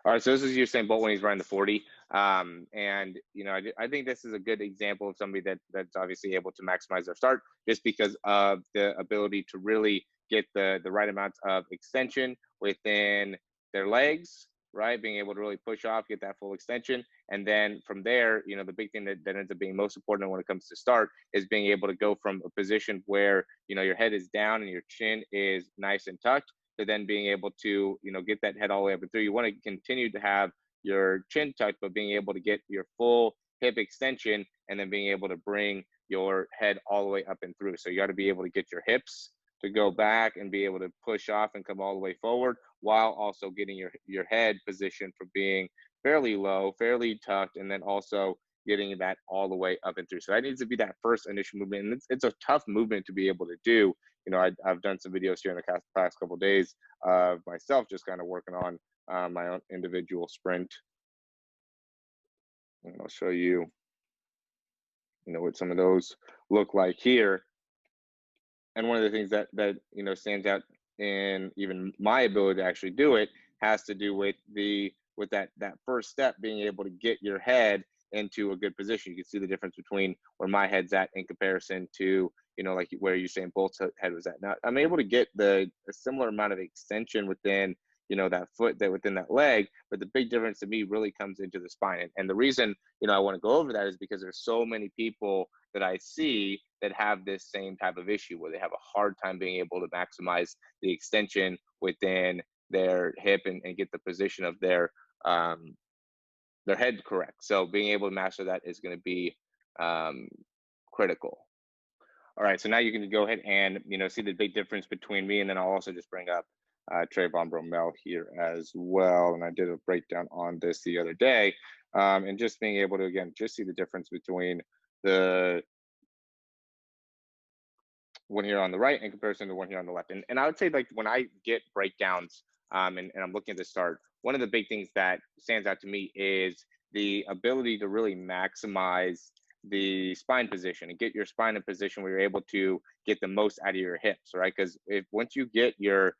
All right, so this is Usain Bolt when he's running the 40. And I think this is a good example of somebody that's obviously able to maximize their start just because of the ability to really get the right amount of extension within their legs, right? Being able to really push off, get that full extension. And then from there, the big thing that ends up being most important when it comes to start is being able to go from a position where, your head is down and your chin is nice and tucked to then being able to, get that head all the way up and through. You want to continue to have your chin tucked, but being able to get your full hip extension and then being able to bring your head all the way up and through. So you got to be able to get your hips to go back and be able to push off and come all the way forward while also getting your head positioned for being fairly low, fairly tucked, and then also getting that all the way up and through. So that needs to be that first initial movement. And it's a tough movement to be able to do. I've done some videos here in the past couple of days of myself just kind of working on my own individual sprint. And I'll show you, what some of those look like here. And one of the things that stands out in even my ability to actually do it has to do with that first step, being able to get your head into a good position. You can see the difference between where my head's at in comparison to, like where Usain Bolt's head was at. Now, I'm able to get a similar amount of extension within, that foot, within that leg, but the big difference to me really comes into the spine. And the reason, I want to go over that is because there's so many people that I see that have this same type of issue where they have a hard time being able to maximize the extension within their hip and get the position of their head correct. So being able to master that is going to be critical. All right, so now you can go ahead and see the big difference between me, and then I'll also just bring up Trayvon Bromell here as well. And I did a breakdown on this the other day, and just being able to again just see the difference between the one here on the right in comparison to one here on the left. And I would say, like, when I get breakdowns and I'm looking at the start, one of the big things that stands out to me is the ability to really maximize the spine position and get your spine in position where you're able to get the most out of your hips, right? Because once you get the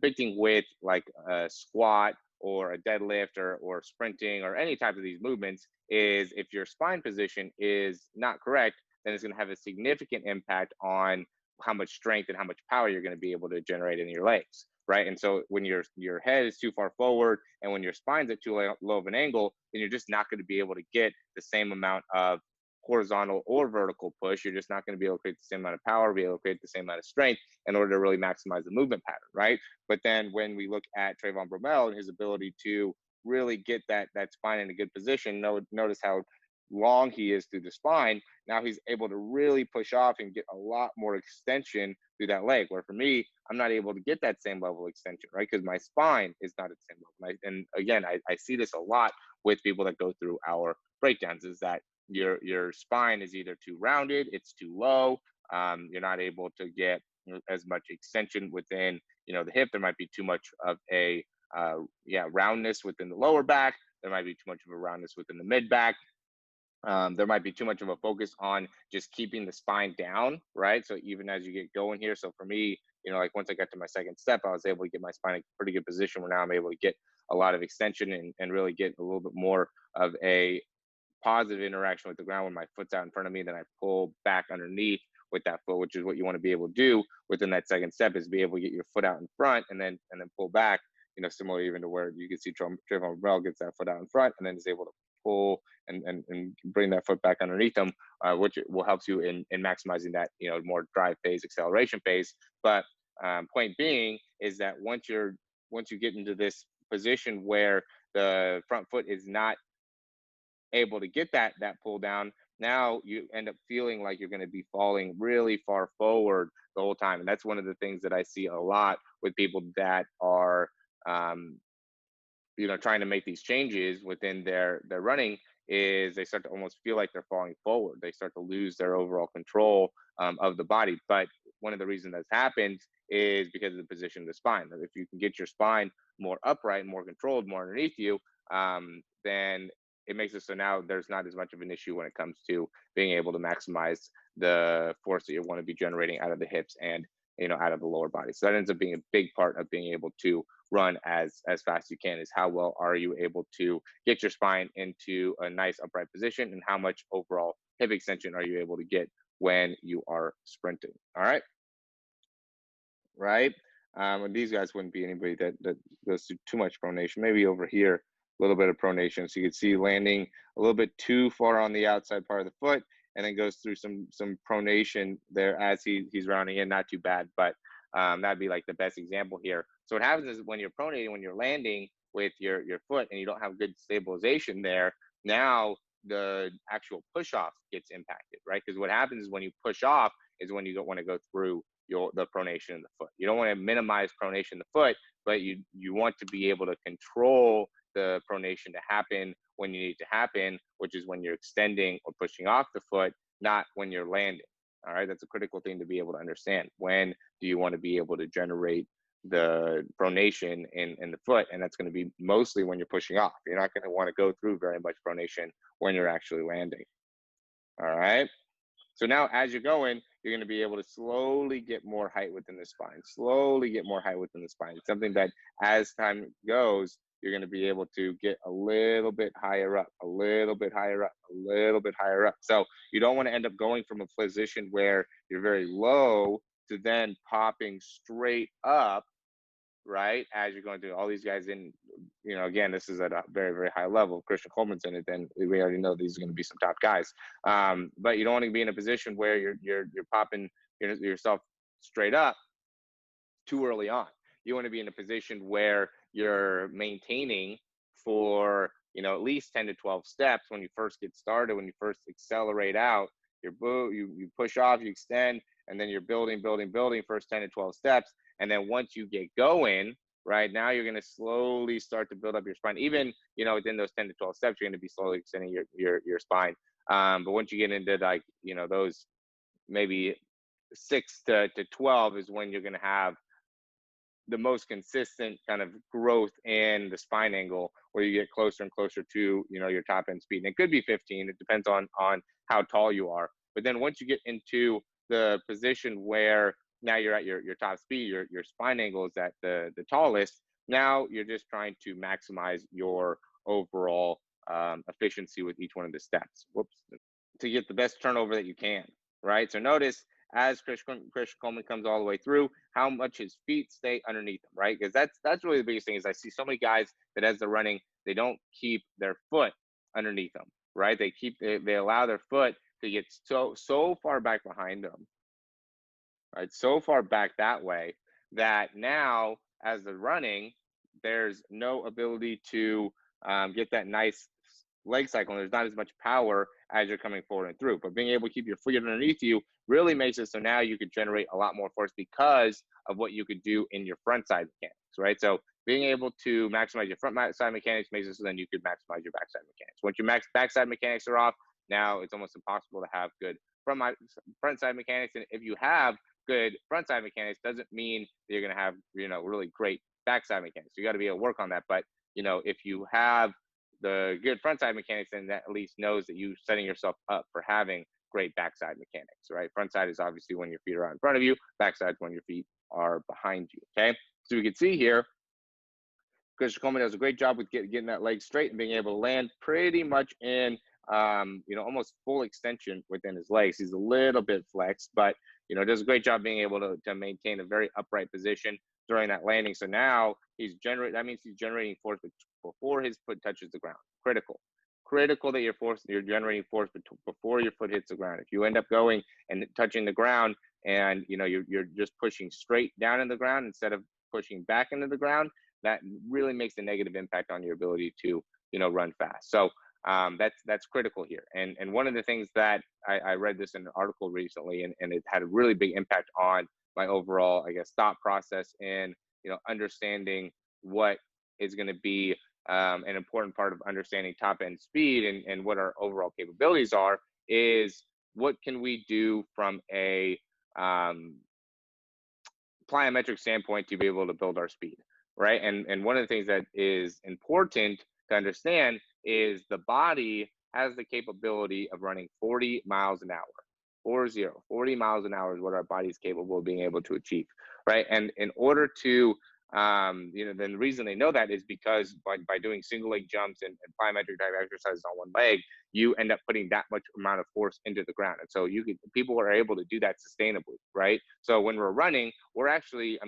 big thing with like a squat or a deadlift or sprinting or any type of these movements is if your spine position is not correct, then it's going to have a significant impact on how much strength and how much power you're going to be able to generate in your legs, right? And so when your head is too far forward and when your spine's at too low of an angle, then you're just not going to be able to get the same amount of horizontal or vertical push. You're just not going to be able to create the same amount of power, be able to create the same amount of strength in order to really maximize the movement pattern, right? But then when we look at Trayvon Bromell and his ability to really get that spine in a good position, notice how long he is through the spine. Now he's able to really push off and get a lot more extension through that leg, where for me, I'm not able to get that same level of extension, right? Because my spine is not at the same level. And again, I see this a lot with people that go through our breakdowns, is that your spine is either too rounded, it's too low, you're not able to get as much extension within the hip. There might be too much of a roundness within the lower back. There might be too much of a roundness within the mid back. There might be too much of a focus on just keeping the spine down, right? So even as you get going here, so for me, like once I got to my second step, I was able to get my spine in a pretty good position where now I'm able to get a lot of extension and really get a little bit more of a positive interaction with the ground when my foot's out in front of me. Then I pull back underneath with that foot, which is what you want to be able to do within that second step, is be able to get your foot out in front and then pull back, similar even to where you can see Trayvon Bromell gets that foot out in front and then is able to pull and bring that foot back underneath them, which will help you in maximizing that, more drive phase, acceleration phase. But point being is that once you get into this position where the front foot is not able to get that pull down, now you end up feeling like you're going to be falling really far forward the whole time. And that's one of the things that I see a lot with people that are trying to make these changes within their running, is they start to almost feel like they're falling forward. They start to lose their overall control of the body. But one of the reasons that's happened is because of the position of the spine. If you can get your spine more upright, more controlled, more underneath you, then it makes it so now there's not as much of an issue when it comes to being able to maximize the force that you want to be generating out of the hips and out of the lower body. So that ends up being a big part of being able to run as fast as you can, is how well are you able to get your spine into a nice upright position, and how much overall hip extension are you able to get when you are sprinting. All right, right. And these guys wouldn't be anybody that goes through too much pronation. Maybe over here, a little bit of pronation. So you can see landing a little bit too far on the outside part of the foot, and then goes through some pronation there as he's rounding in. Not too bad, but that'd be like the best example here. So what happens is when you're pronating, when you're landing with your foot, and you don't have good stabilization there, now the actual push off gets impacted, right? Because what happens is when you push off is when you don't want to go through the pronation in the foot. You don't want to minimize pronation in the foot, but you want to be able to control the pronation to happen when you need to happen, which is when you're extending or pushing off the foot, not when you're landing. All right, that's a critical thing to be able to understand. When do you want to be able to generate the pronation in the foot? And that's going to be mostly when you're pushing off. You're not going to want to go through very much pronation when you're actually landing. All right. So now as you're going, you're going to be able to slowly get more height within the spine, slowly get more height within the spine. It's something that as time goes, you're going to be able to get a little bit higher up, a little bit higher up, a little bit higher up. So you don't want to end up going from a position where you're very low to then popping straight up, right? As you're going through all these guys in, again, this is at a very, very high level. If Christian Coleman's in it, then we already know these are going to be some top guys. But you don't want to be in a position where you're popping yourself straight up too early on. You want to be in a position where you're maintaining for, at least 10 to 12 steps when you first get started, when you first accelerate out, you push off, you extend, and then you're building first 10 to 12 steps. And then once you get going, right, now you're going to slowly start to build up your spine. Even, within those 10 to 12 steps, you're going to be slowly extending your spine. But once you get into like, those maybe 6 to 12 is when you're going to have the most consistent kind of growth in the spine angle, where you get closer and closer to, your top end speed. And it could be 15. It depends on how tall you are. But then once you get into the position where now you're at your top speed, your spine angle is at the tallest. Now you're just trying to maximize your overall efficiency with each one of the steps. To get the best turnover that you can, right? So notice as Chris Coleman comes all the way through, how much his feet stay underneath him, right? Because that's really the biggest thing. Is I see so many guys that as they're running, they don't keep their foot underneath them, right? They allow their foot to get so far back behind them, right? So far back that way that now as they're running, there's no ability to get that nice leg cycle, and there's not as much power as you're coming forward and through. But being able to keep your foot underneath you really makes it so now you could generate a lot more force because of what you could do in your front side mechanics, right? So being able to maximize your front side mechanics makes it so then you could maximize your backside mechanics. Once your backside mechanics are off, now it's almost impossible to have good front side mechanics. And if you have good front side mechanics, doesn't mean that you're going to have, really great backside mechanics. You got to be able to work on that. But, if you have the good front side mechanics, then that at least knows that you're setting yourself up for having great backside mechanics, right? Front side is obviously when your feet are out in front of you. Backside is when your feet are behind you, okay? So we can see here, Christian Coleman does a great job with getting that leg straight and being able to land pretty much in, almost full extension within his legs. He's a little bit flexed, but, does a great job being able to maintain a very upright position during that landing. So now that means he's generating force before his foot touches the ground. Critical that you're generating force before your foot hits the ground. If you end up going and touching the ground and, you're just pushing straight down in the ground instead of pushing back into the ground, that really makes a negative impact on your ability to, run fast. So that's critical here. And one of the things that I read this in an article recently, and it had a really big impact on my overall, I guess, thought process in, understanding what is going to be an important part of understanding top end speed and what our overall capabilities are, is what can we do from a plyometric standpoint to be able to build our speed, right? And one of the things that is important to understand is the body has the capability of running 40 miles an hour. 40 miles an hour is what our body is capable of being able to achieve, right? And in order to then the reason they know that is because by doing single leg jumps and plyometric type exercises on one leg, you end up putting that much amount of force into the ground. And so people are able to do that sustainably, right? So when we're running, we're actually,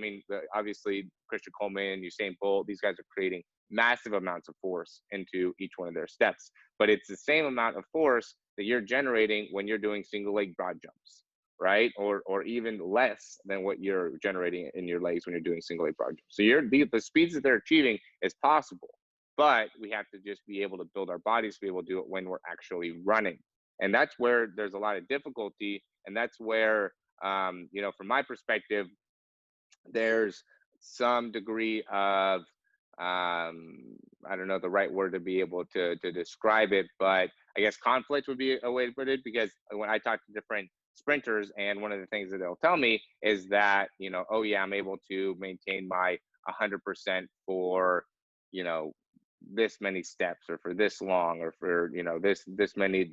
obviously Christian Coleman, Usain Bolt, these guys are creating massive amounts of force into each one of their steps, but it's the same amount of force that you're generating when you're doing single leg broad jumps, right? Or even less than what you're generating in your legs when you're doing single leg broad jumps. So the speeds that they're achieving is possible, but we have to just be able to build our bodies to be able to do it when we're actually running. And that's where there's a lot of difficulty. And that's where, from my perspective, there's some degree of, I don't know the right word to be able to describe it, but I guess conflict would be a way to put it, because when I talk to different sprinters, and one of the things that they'll tell me is that, oh yeah, I'm able to maintain my 100% for, this many steps, or for this long, or for, this many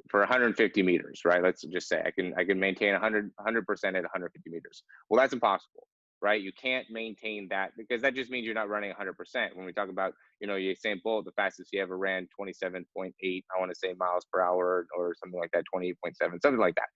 for 150 meters, right? Let's just say I can maintain 100% at 150 meters. Well, that's impossible, right? You can't maintain that, because that just means you're not running 100%. When we talk about, Usain Bolt, the fastest he ever ran 27.8, I want to say, miles per hour, or something like that, 28.7, something like that.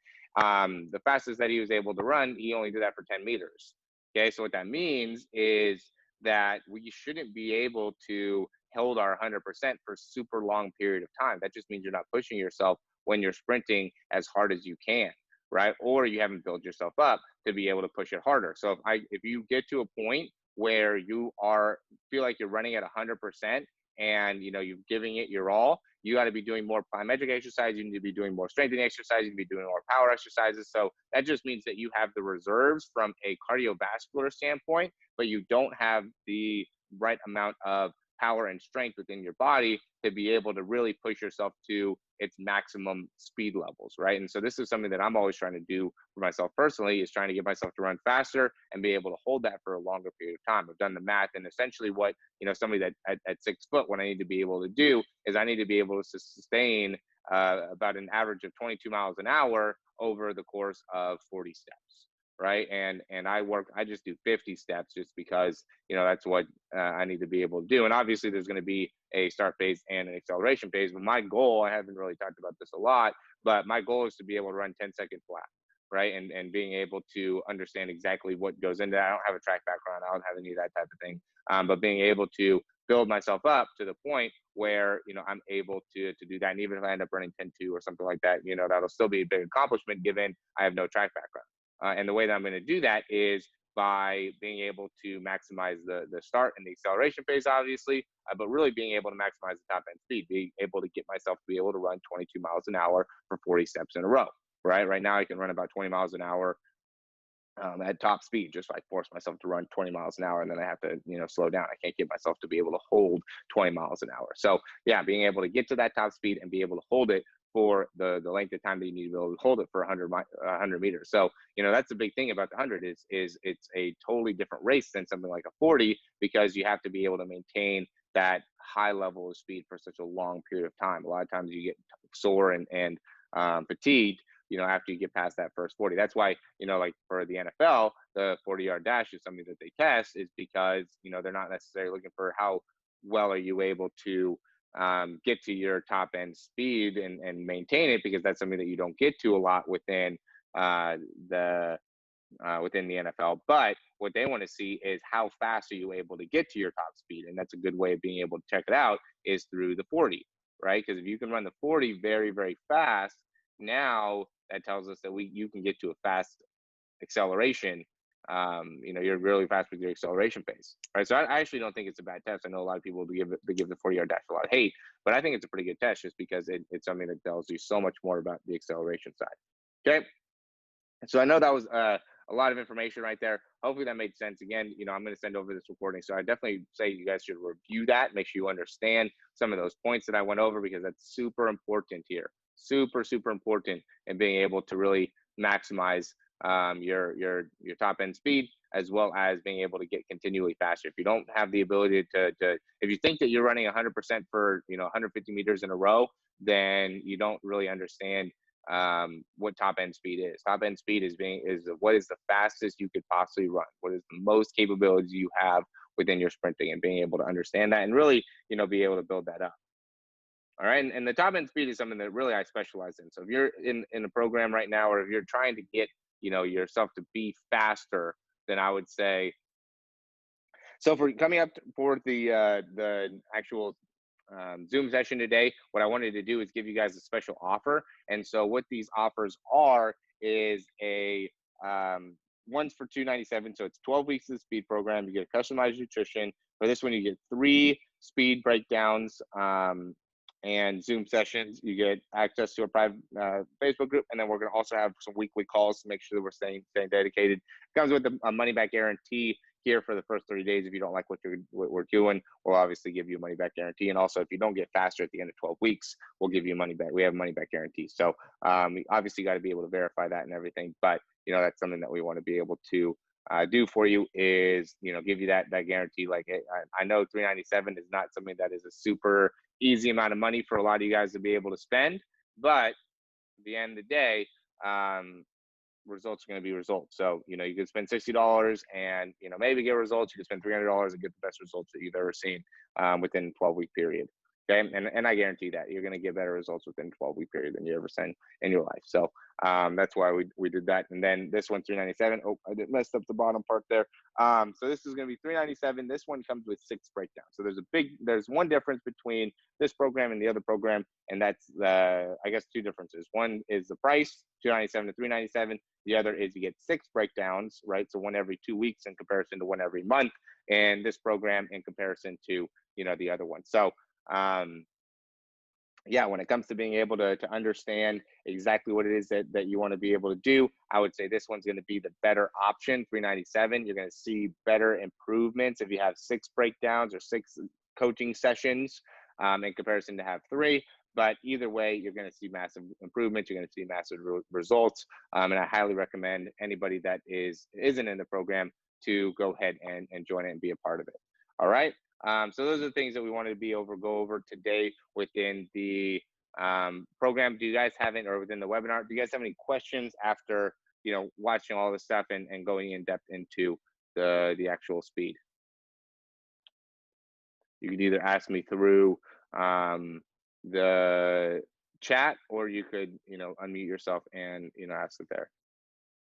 The fastest that he was able to run, he only did that for 10 meters. Okay, so what that means is that we shouldn't be able to hold our 100% for super long period of time. That just means you're not pushing yourself when you're sprinting as hard as you can, right? Or you haven't built yourself up to be able to push it harder. So if you get to a point where you feel like you're running at 100%, and you're giving it your all, you got to be doing more plyometric exercise. You need to be doing more strengthening exercise. You need to be doing more power exercises. So that just means that you have the reserves from a cardiovascular standpoint, but you don't have the right amount of power and strength within your body to be able to really push yourself to its maximum speed levels, right? And so this is something that I'm always trying to do for myself personally, is trying to get myself to run faster and be able to hold that for a longer period of time. I've done the math, and essentially what, somebody that at 6 foot, what I need to be able to do is I need to be able to sustain about an average of 22 miles an hour over the course of 40 steps. Right. And I just do 50 steps, just because, that's what I need to be able to do. And obviously there's going to be a start phase and an acceleration phase. But my goal, I haven't really talked about this a lot, but my goal is to be able to run 10-second flat. Right. And being able to understand exactly what goes into that. I don't have a track background. I don't have any of that type of thing. But being able to build myself up to the point where, I'm able to do that. And even if I end up running 10-2 or something like that, that'll still be a big accomplishment, given I have no track background. And the way that I'm going to do that is by being able to maximize the start and the acceleration phase, obviously, but really being able to maximize the top end speed, being able to get myself to be able to run 22 miles an hour for 40 steps in a row, right? Right now, I can run about 20 miles an hour at top speed. Just I force myself to run 20 miles an hour, and then I have to, slow down. I can't get myself to be able to hold 20 miles an hour. So yeah, being able to get to that top speed and be able to hold it for the length of time that you need to be able to hold it for 100 meters. So, that's the big thing about the 100 is it's a totally different race than something like a 40, because you have to be able to maintain that high level of speed for such a long period of time. A lot of times you get sore and fatigued, after you get past that first 40. That's why, like for the NFL, the 40-yard dash is something that they test, is because, they're not necessarily looking for how well are you able to get to your top end speed and maintain it, because that's something that you don't get to a lot within the NFL. But what they want to see is how fast are you able to get to your top speed, and that's a good way of being able to check it out is through the 40, right? Because if you can run the 40 very, very fast, now that tells us that you can get to a fast acceleration. You're really fast with your acceleration pace, right? So I actually don't think it's a bad test. I know a lot of people give the 40-yard dash a lot of hate, but I think it's a pretty good test, just because it's something that tells you so much more about the acceleration side. Okay, so I know that was a lot of information right there. Hopefully that made sense. Again, I'm going to send over this recording, so I definitely say you guys should review that, make sure you understand some of those points that I went over, because that's super important here. Super, super important in being able to really maximize your top end speed, as well as being able to get continually faster. If you don't have the ability to if you think that you're running 100% for 150 meters in a row, then you don't really understand what top end speed is. Top end speed is what is the fastest you could possibly run. What is the most capabilities you have within your sprinting, and being able to understand that and really, be able to build that up. All right. And the top end speed is something that really I specialize in. So if you're in a program right now, or if you're trying to get, yourself to be faster, then I would say, so for coming up for the actual Zoom session today, what I wanted to do is give you guys a special offer. And so what these offers are is a one's for $297. So it's 12 weeks of the speed program. You get a customized nutrition. For this one, you get 3 speed breakdowns and Zoom sessions. You get access to a private Facebook group, and then we're going to also have some weekly calls to make sure that we're staying dedicated. It comes with a money back guarantee here for the first 30 days. If you don't like what we're doing, we'll obviously give you a money back guarantee. And also, if you don't get faster at the end of 12 weeks, we'll give you money back. We have a money back guarantee. So we obviously got to be able to verify that and everything. But, that's something that we want to be able to do for you, is, give you that guarantee. Like, I know $397 is not something that is a super easy amount of money for a lot of you guys to be able to spend. But at the end of the day, results are going to be results. So, you can spend $60 and, maybe get results. You can spend $300 and get the best results that you've ever seen within a 12-week period. Okay. And I guarantee that you're going to get better results within a 12-week period than you ever seen in your life. So that's why we did that. And then this one, $397. Oh, I did messed up the bottom part there. So this is going to be $397. This one comes with 6 breakdowns. So there's one difference between this program and the other program. And that's I guess 2 differences. One is the price, $297 to $397. The other is you get 6 breakdowns, right? So one every 2 weeks in comparison to one every month. And this program in comparison to, the other one. So, yeah, when it comes to being able to understand exactly what it is that you want to be able to do, I would say this one's going to be the better option. $397. You're going to see better improvements if you have 6 breakdowns or 6 coaching sessions in comparison to have 3. But either way, you're going to see massive improvements. You're going to see massive results. And I highly recommend anybody that isn't in the program to go ahead and join it and be a part of it. All right. So those are the things that we wanted to go over today within the program. Do you guys have any, or within the webinar, do you guys have any questions after, watching all this stuff and going in depth into the actual speed? You could either ask me through the chat, or you could, unmute yourself and, ask it there.